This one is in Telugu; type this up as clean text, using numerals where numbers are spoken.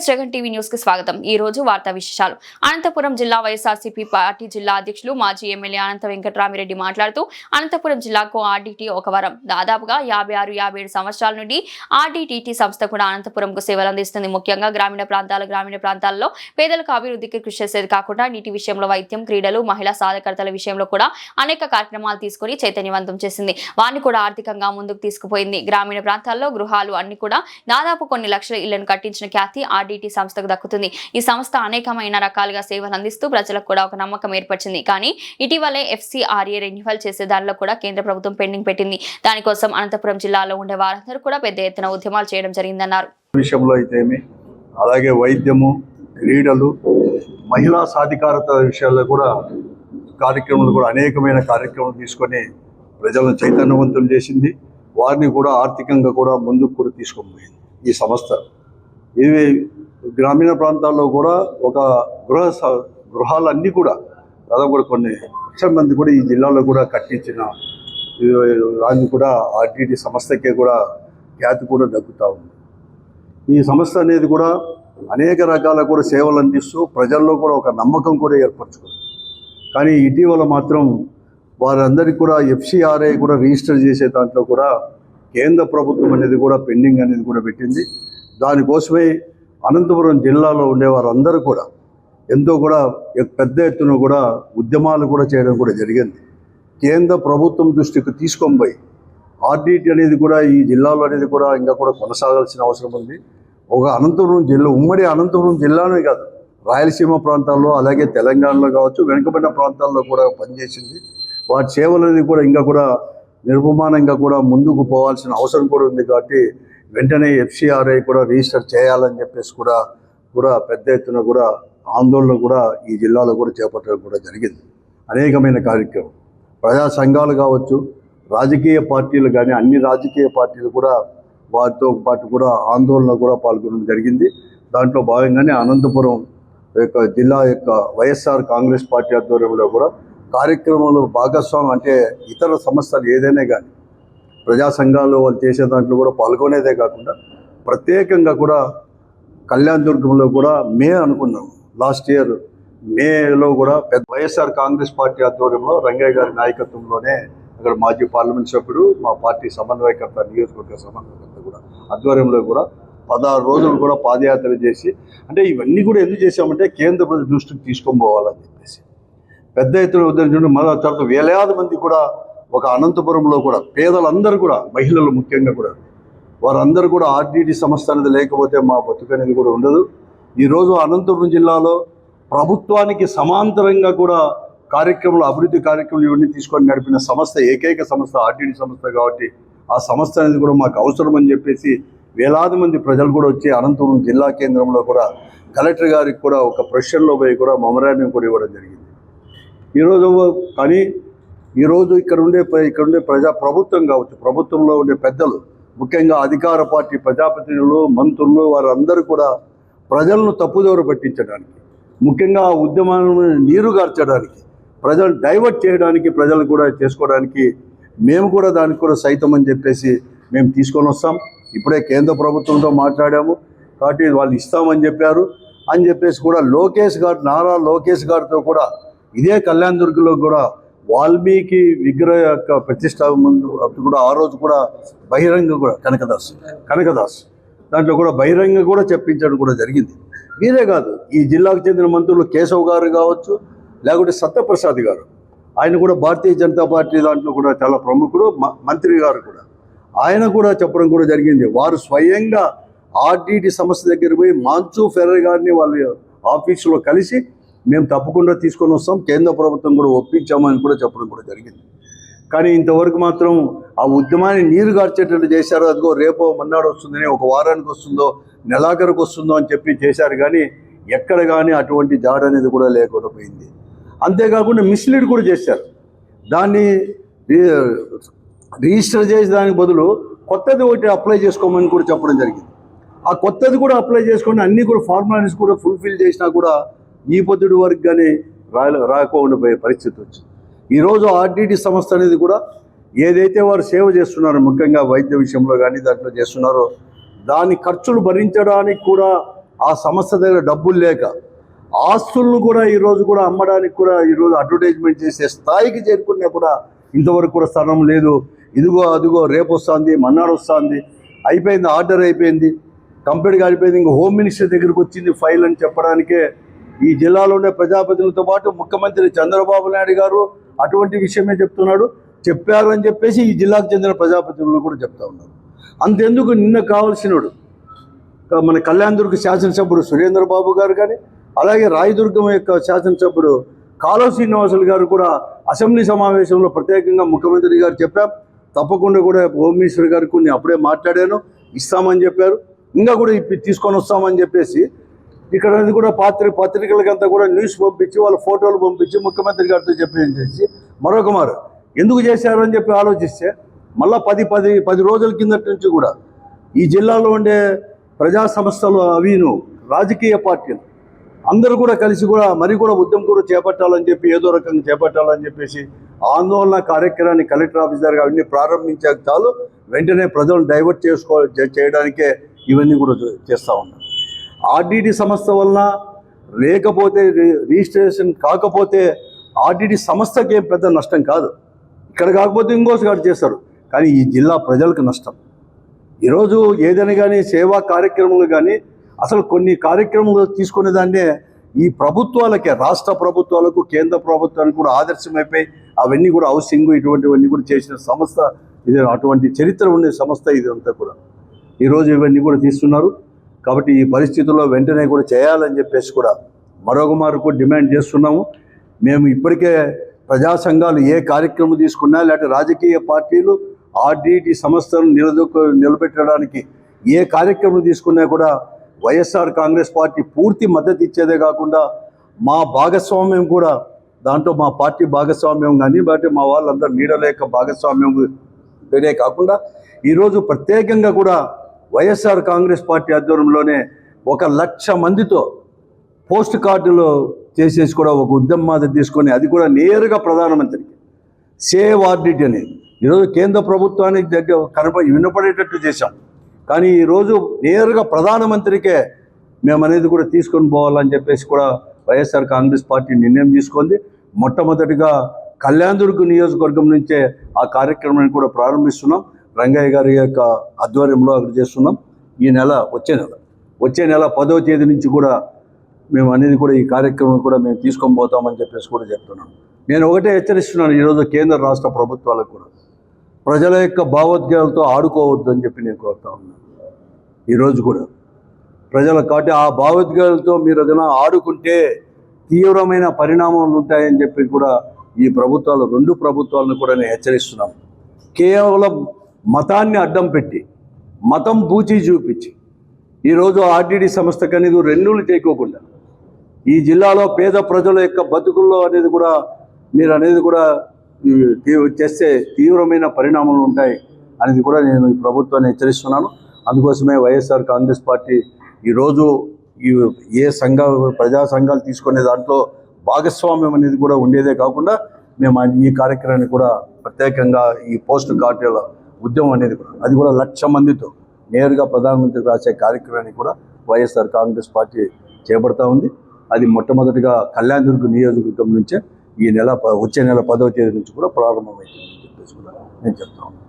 వైఎస్ జగన్ టీవీ న్యూస్ కి స్వాగతం। ఈ రోజు వార్తా విశేషాలు। అనంతపురం జిల్లా వైఎస్ఆర్సీపీ పార్టీ జిల్లా అధ్యక్షులు మాజీ ఎమ్మెల్యే అనంత వెంకటరామిరెడ్డి మాట్లాడుతూ అనంతపురం జిల్లాకు ఆర్డీటీ ఒక వరం। దాదాపుగా 56-57 సంవత్సరాల నుండి ఆర్డీటీటీ సంస్థ కూడా అనంతపురంకు సేవలు అందిస్తుంది। ముఖ్యంగా గ్రామీణ ప్రాంతాల్లో పేదలకు అభివృద్ధికి కృషి చేసేది కాకుండా నీటి విషయంలో వైద్యం, క్రీడలు, మహిళా సాధకర్తల విషయంలో కూడా అనేక కార్యక్రమాలు తీసుకొని చైతన్యవంతం చేసింది। వారిని కూడా ఆర్థికంగా ముందుకు తీసుకుపోయింది। గ్రామీణ ప్రాంతాల్లో గృహాలు అన్ని కూడా దాదాపు కొన్ని లక్షల ఇళ్లను కట్టించిన ఖ్యాతి ఆర్డీటీ సంస్థకు దక్కుతుంది। ఈ సంస్థ అనేకమైన రకాలుగా సేవలు అందిస్తూ ప్రజలకు కూడా ఒక నమ్మకం ఏర్పరిచింది। కానీ ఇటీవలే FCRA రెన్యువల్ చేసే దానిలో కూడా కేంద్ర ప్రభుత్వం పెండింగ్ పెట్టింది। దానికోసం అనంతపురం జిల్లాలో ఉండే వారందరూ కూడా పెద్ద ఎత్తున ఉద్యమాలు చేయడం జరిగిందన్నారు। విషయంలో అయితేమి అలాగే వైద్యము, క్రీడలు, మహిళా సాధికారత విషయాల్లో కూడా కార్యక్రమాలు కూడా అనేకమైన కార్యక్రమాలు తీసుకొని ప్రజలను చైతన్యవంతం చేసింది। వారిని కూడా ఆర్థికంగా కూడా ముందుకు కూడా తీసుకొని పోయింది ఈ సంస్థ। ఇవి గ్రామీణ ప్రాంతాల్లో కూడా ఒక గృహాలన్నీ కూడా దాదాపు కూడా కొన్ని లక్షల మంది కూడా ఈ జిల్లాలో కూడా కట్టించిన దాన్ని కూడా ఆర్డీటీ సంస్థకే కూడా ఖ్యాతి కూడా దక్కుతూ ఉంది। ఈ సంస్థ అనేది కూడా అనేక రకాల కూడా సేవలు అందిస్తూ ప్రజల్లో కూడా ఒక నమ్మకం కూడా ఏర్పరచుకుంది। కానీ ఇటీవల మాత్రం వారందరికీ కూడా FCRA కూడా రిజిస్టర్ చేసే దాంట్లో కూడా కేంద్ర ప్రభుత్వం అనేది కూడా పెండింగ్ అనేది కూడా పెట్టింది। దానికోసమే అనంతపురం జిల్లాలో ఉండే వారందరూ కూడా ఎంతో కూడా పెద్ద ఎత్తున కూడా ఉద్యమాలు కూడా చేయడం కూడా జరిగింది। కేంద్ర ప్రభుత్వం దృష్టికి తీసుకొని పోయి ఆర్డీటీ అనేది కూడా ఈ జిల్లాలో అనేది కూడా ఇంకా కూడా కొనసాగాల్సిన అవసరం ఉంది। ఒక అనంతపురం జిల్లా, ఉమ్మడి అనంతపురం జిల్లానే కాదు, రాయలసీమ ప్రాంతాల్లో అలాగే తెలంగాణలో కావచ్చు, వెనుకబడిన ప్రాంతాల్లో కూడా పనిచేసింది। వాటి సేవలు అనేది కూడా ఇంకా కూడా నిర్వమానంగా కూడా ముందుకు పోవాల్సిన అవసరం కూడా ఉంది। కాబట్టి వెంటనే FCRA కూడా రిజిస్టర్ చేయాలని చెప్పేసి కూడా పెద్ద ఎత్తున కూడా ఆందోళన కూడా ఈ జిల్లాలో కూడా చేపట్టడం కూడా జరిగింది। అనేకమైన కార్యక్రమం ప్రజా సంఘాలు కావచ్చు, రాజకీయ పార్టీలు కానీ అన్ని రాజకీయ పార్టీలు కూడా వారితో పాటు కూడా ఆందోళన కూడా పాల్గొనడం జరిగింది। దాంట్లో భాగంగానే అనంతపురం యొక్క జిల్లా యొక్క వైఎస్ఆర్ కాంగ్రెస్ పార్టీ ఆధ్వర్యంలో కూడా కార్యక్రమంలో భాగస్వామ్యం అంటే ఇతర సంస్థలు ఏదైనా కానీ ప్రజా సంఘాలు వాళ్ళు చేసే దాంట్లో కూడా పాల్గొనేదే కాకుండా ప్రత్యేకంగా కూడా కళ్యాణ్ దుర్గంలో కూడా అనుకున్నాం లాస్ట్ ఇయర్ మేలో కూడా పెద్ద వైఎస్ఆర్ కాంగ్రెస్ పార్టీ ఆధ్వర్యంలో రంగయ్య గారి నాయకత్వంలోనే అక్కడ మాజీ పార్లమెంట్ సభ్యుడు, మా పార్టీ సమన్వయకర్త, నియోజకవర్గ సమన్వయకర్త కూడా ఆధ్వర్యంలో కూడా 16 రోజులు కూడా పాదయాత్ర చేసి, అంటే ఇవన్నీ కూడా ఎందుకు చేసామంటే కేంద్ర ప్రభుత్వ దృష్టికి తీసుకొని పోవాలని చెప్పేసి పెద్ద ఎత్తున ఉద్దేశం మళ్ళీ తర్వాత వేలాది మంది కూడా ఒక అనంతపురంలో కూడా పేదలందరూ కూడా, మహిళలు ముఖ్యంగా కూడా వారందరూ కూడా ఆర్డీటీ సంస్థ అనేది లేకపోతే మా బతుకు అనేది కూడా ఉండదు। ఈరోజు అనంతపురం జిల్లాలో ప్రభుత్వానికి సమాంతరంగా కూడా కార్యక్రమాలు, అభివృద్ధి కార్యక్రమాలు ఇవన్నీ తీసుకొని నడిపిన సంస్థ, ఏకైక సంస్థ ఆర్డీటీ సంస్థ। కాబట్టి ఆ సంస్థ అనేది కూడా మాకు అవసరం అని చెప్పేసి వేలాది మంది ప్రజలు కూడా వచ్చి అనంతపురం జిల్లా కేంద్రంలో కూడా కలెక్టర్ గారికి కూడా ఒక ప్రొఫెషన్లో పోయి కూడా మెమరాండం కూడా ఇవ్వడం జరిగింది ఈరోజు। కానీ ఈరోజు ఇక్కడ ఉండే ప్రభుత్వం కావచ్చు, ప్రభుత్వంలో ఉండే పెద్దలు, ముఖ్యంగా అధికార పార్టీ ప్రజాప్రతినిధులు, మంత్రులు, వారందరూ కూడా ప్రజలను తప్పుదోవ పట్టించడానికి, ముఖ్యంగా ఆ ఉద్యమాలను నీరుగార్చడానికి, ప్రజలు డైవర్ట్ చేయడానికి, ప్రజలు కూడా చేసుకోవడానికి మేము కూడా దానికి కూడా సైతం అని చెప్పేసి మేము తీసుకొని వస్తాం। ఇప్పుడే కేంద్ర ప్రభుత్వంతో మాట్లాడాము, కాబట్టి వాళ్ళు ఇస్తామని చెప్పారు అని చెప్పేసి కూడా నారా లోకేష్ గారితో కూడా ఇదే కళ్యాణ్ దుర్గంలో కూడా వాల్మీకి విగ్రహ యొక్క ప్రతిష్ట ముందు కూడా ఆ రోజు కూడా బహిరంగ కూడా కనకదాస్ దాంట్లో కూడా బహిరంగ కూడా చెప్పించడం కూడా జరిగింది। వీరే కాదు, ఈ జిల్లాకు చెందిన మంత్రులు కేశవ్ గారు కావచ్చు, లేకుంటే సత్యప్రసాద్ గారు, ఆయన కూడా భారతీయ జనతా పార్టీ దాంట్లో కూడా చాలా ప్రముఖుడు, మంత్రి గారు కూడా, ఆయన కూడా చెప్పడం కూడా జరిగింది। వారు స్వయంగా ఆర్డీటీ సంస్థ దగ్గర పోయి మాన్సూ ఫెర్రర్ గారిని వాళ్ళ ఆఫీసులో కలిసి మేము తప్పకుండా తీసుకొని వస్తాం, కేంద్ర ప్రభుత్వం కూడా ఒప్పించామని కూడా చెప్పడం కూడా జరిగింది। కానీ ఇంతవరకు మాత్రం ఆ ఉద్యమాన్ని నీరు గార్చేటట్టు చేశారు। అదిగో రేపో మన్నాడు వస్తుందని, ఒక వారానికి వస్తుందో నెలాఖరుకు వస్తుందో అని చెప్పి చేశారు, కానీ ఎక్కడ కానీ అటువంటి జాడ అనేది కూడా లేకుండా పోయింది। అంతేకాకుండా మిస్లీడ్ కూడా చేశారు, దాన్ని రిజిస్టర్ చేసి దానికి బదులు కొత్తది ఒకటి అప్లై చేసుకోమని కూడా చెప్పడం జరిగింది। ఆ కొత్తది కూడా అప్లై చేసుకొని అన్నీ కూడా ఫార్మాలిటీస్ కూడా ఫుల్ఫిల్ చేసినా కూడా ఈ పొద్దుడి వరకు కానీ రాకుండా పోయే పరిస్థితి వచ్చింది। ఈరోజు ఆర్డీటీ సంస్థ అనేది కూడా ఏదైతే వారు సేవ చేస్తున్నారో, ముఖ్యంగా వైద్య విషయంలో కానీ దాంట్లో చేస్తున్నారో, దాని ఖర్చులు భరించడానికి కూడా ఆ సంస్థ దగ్గర డబ్బులు లేక ఆస్తులను కూడా ఈరోజు కూడా అమ్మడానికి కూడా ఈరోజు అడ్వర్టైజ్మెంట్ చేసే స్థాయికి చేరుకున్నా కూడా ఇంతవరకు కూడా స్థలం లేదు. ఇదిగో అదిగో రేపు వస్తుంది, మన్నాడు వస్తుంది, అయిపోయింది, ఆర్డర్ అయిపోయింది, కంప్లీట్గా అయిపోయింది, ఇంకా హోమ్ మినిస్టర్ దగ్గరికి వచ్చింది ఫైల్ అని చెప్పడానికే ఈ జిల్లాలో ఉండే ప్రజాప్రతినిధులతో పాటు ముఖ్యమంత్రి చంద్రబాబు నాయుడు గారు అటువంటి విషయమే చెప్తున్నాడు. చెప్పారు అని చెప్పేసి ఈ జిల్లాకు చెందిన ప్రజాప్రతినిధులు కూడా చెప్తా ఉన్నారు. అంతెందుకు నిన్న కావాల్సినోడు మన కళ్యాణదుర్గ శాసనసభ్యుడు సురేంద్రబాబు గారు కానీ, అలాగే రాయదుర్గం యొక్క శాసనసభ్యుడు కాలువ శ్రీనివాసులు గారు కూడా అసెంబ్లీ సమావేశంలో ప్రత్యేకంగా ముఖ్యమంత్రి గారు చెప్పాం, తప్పకుండా కూడా హోమ్ మినిస్టర్ గారికి నేను అప్పుడే మాట్లాడాను, ఇస్తామని చెప్పారు, ఇంకా కూడా తీసుకొని వస్తామని చెప్పేసి ఇక్కడ కూడా పత్రికలకంతా కూడా న్యూస్ పంపించి వాళ్ళ ఫోటోలు పంపించి ముఖ్యమంత్రి గారితో చెప్పేసి మరొక మారు ఎందుకు చేశారు అని చెప్పి ఆలోచిస్తే మళ్ళీ 10 రోజుల కిందటి నుంచి కూడా ఈ జిల్లాలో ఉండే ప్రజా సంస్థలు అవిను రాజకీయ పార్టీలు అందరూ కూడా కలిసి కూడా మరి కూడా ఉద్యమం కూడా చేపట్టాలని చెప్పి ఏదో రకంగా చేపట్టాలని చెప్పేసి ఆందోళన కార్యక్రమాన్ని కలెక్టర్ ఆఫీస్ దగ్గర అవన్నీ ప్రారంభించాక చాలు వెంటనే ప్రజలను డైవర్ట్ చేయడానికే ఇవన్నీ కూడా చేస్తూ ఉన్నారు. ఆర్డీటీ సంస్థ వలన లేకపోతే రిజిస్ట్రేషన్ కాకపోతే ఆర్డీటీ సంస్థకి ఏం పెద్ద నష్టం కాదు, ఇక్కడ కాకపోతే ఇంకోసారి చేస్తారు, కానీ ఈ జిల్లా ప్రజలకు నష్టం. ఈరోజు ఏదైనా కానీ సేవా కార్యక్రమాలు కానీ అసలు కొన్ని కార్యక్రమాలు తీసుకునే దాన్నే ఈ ప్రభుత్వాలకే, రాష్ట్ర ప్రభుత్వాలకు కేంద్ర ప్రభుత్వానికి కూడా ఆదర్శమైపోయి అవన్నీ కూడా హౌసింగ్ ఇటువంటివన్నీ కూడా చేసిన సంస్థ ఇది. అటువంటి చరిత్ర ఉండే సంస్థ ఇది అంతా కూడా ఈరోజు ఇవన్నీ కూడా తీస్తున్నారు. కాబట్టి ఈ పరిస్థితుల్లో వెంటనే కూడా చేయాలని చెప్పేసి కూడా మరొక మారు డిమాండ్ చేస్తున్నాము. మేము ఇప్పటికే ప్రజా సంఘాలు ఏ కార్యక్రమం తీసుకున్నా లేకపోతే రాజకీయ పార్టీలు ఆర్డీటీ సంస్థను నిలబెట్టడానికి ఏ కార్యక్రమం తీసుకున్నా కూడా వైఎస్ఆర్ కాంగ్రెస్ పార్టీ పూర్తి మద్దతు ఇచ్చేదే కాకుండా మా భాగస్వామ్యం కూడా దాంట్లో మా పార్టీ భాగస్వామ్యం కానీ బట్టి మా వాళ్ళందరూ నీడలేక భాగస్వామ్యం వేరే కాకుండా ఈరోజు ప్రత్యేకంగా కూడా వైఎస్ఆర్ కాంగ్రెస్ పార్టీ ఆధ్వర్యంలోనే 1,00,000 మందితో పోస్ట్ కార్డులు చేసేసి కూడా ఒక ఉద్యమ మాదిరి తీసుకొని అది కూడా నేరుగా ప్రధానమంత్రికి సేవ్ ఆర్డీటీ అని ఈరోజు కేంద్ర ప్రభుత్వానికి దగ్గర వినపడేటట్టు చేశాం, కానీ ఈరోజు నేరుగా ప్రధానమంత్రికే మేము అనేది కూడా తీసుకొని పోవాలని చెప్పేసి కూడా వైఎస్ఆర్ కాంగ్రెస్ పార్టీ నిర్ణయం తీసుకుంది. మొట్టమొదటిగా కళ్యాణదుర్గ నియోజకవర్గం నుంచే ఆ కార్యక్రమాన్ని కూడా ప్రారంభిస్తున్నాం. రంగయ్య గారి యొక్క ఆధ్వర్యంలో అక్కడ చేస్తున్నాం. ఈ నెల వచ్చే నెల 10వ తేదీ నుంచి కూడా మేము అనేది కూడా ఈ కార్యక్రమం కూడా మేము తీసుకొని పోతామని చెప్పేసి కూడా చెప్తున్నాం. నేను ఒకటే హెచ్చరిస్తున్నాను, ఈరోజు కేంద్ర రాష్ట్ర ప్రభుత్వాలకు కూడా ప్రజల యొక్క భావోద్వేగాలతో ఆడుకోవద్దు అని చెప్పి నేను కోరుతా ఉన్నాను. ఈరోజు కూడా ప్రజల కాబట్టి ఆ భావోద్వేగాలతో మీరు ఏదైనా ఆడుకుంటే తీవ్రమైన పరిణామాలు ఉంటాయని చెప్పి కూడా ఈ ప్రభుత్వాలు 2 ప్రభుత్వాలను కూడా నేను హెచ్చరిస్తున్నాను. కేవలం మతాన్ని అడ్డం పెట్టి మతం బూచి చూపించి ఈరోజు ఆర్డీటీ సంస్థకు అనేది రెన్యూలు చేయకోకుండా ఈ జిల్లాలో పేద ప్రజల యొక్క బతుకుల్లో అనేది కూడా మీరు అనేది కూడా చేస్తే తీవ్రమైన పరిణామాలు ఉంటాయి అనేది కూడా నేను ఈ ప్రభుత్వాన్ని హెచ్చరిస్తున్నాను. అందుకోసమే వైఎస్ఆర్ కాంగ్రెస్ పార్టీ ఈరోజు ఏ ప్రజా సంఘాలు తీసుకునే దాంట్లో భాగస్వామ్యం అనేది కూడా ఉండేదే కాకుండా మేము ఈ కార్యక్రమాన్ని కూడా ప్రత్యేకంగా ఈ పోస్ట్ కార్డుల ఉద్యమం అనేది కూడా అది కూడా 1,00,000 మందితో నేరుగా ప్రధానమంత్రికి రాసే కార్యక్రమాన్ని కూడా వైఎస్ఆర్ కాంగ్రెస్ పార్టీ చేపడతా ఉంది. అది మొట్టమొదటిగా కళ్యాణదుర్గ నియోజకవర్గం నుంచే వచ్చే నెల 10వ తేదీ నుంచి కూడా ప్రారంభమవుతుందని చెప్పేసి కూడా నేను చెప్తా ఉన్నాను.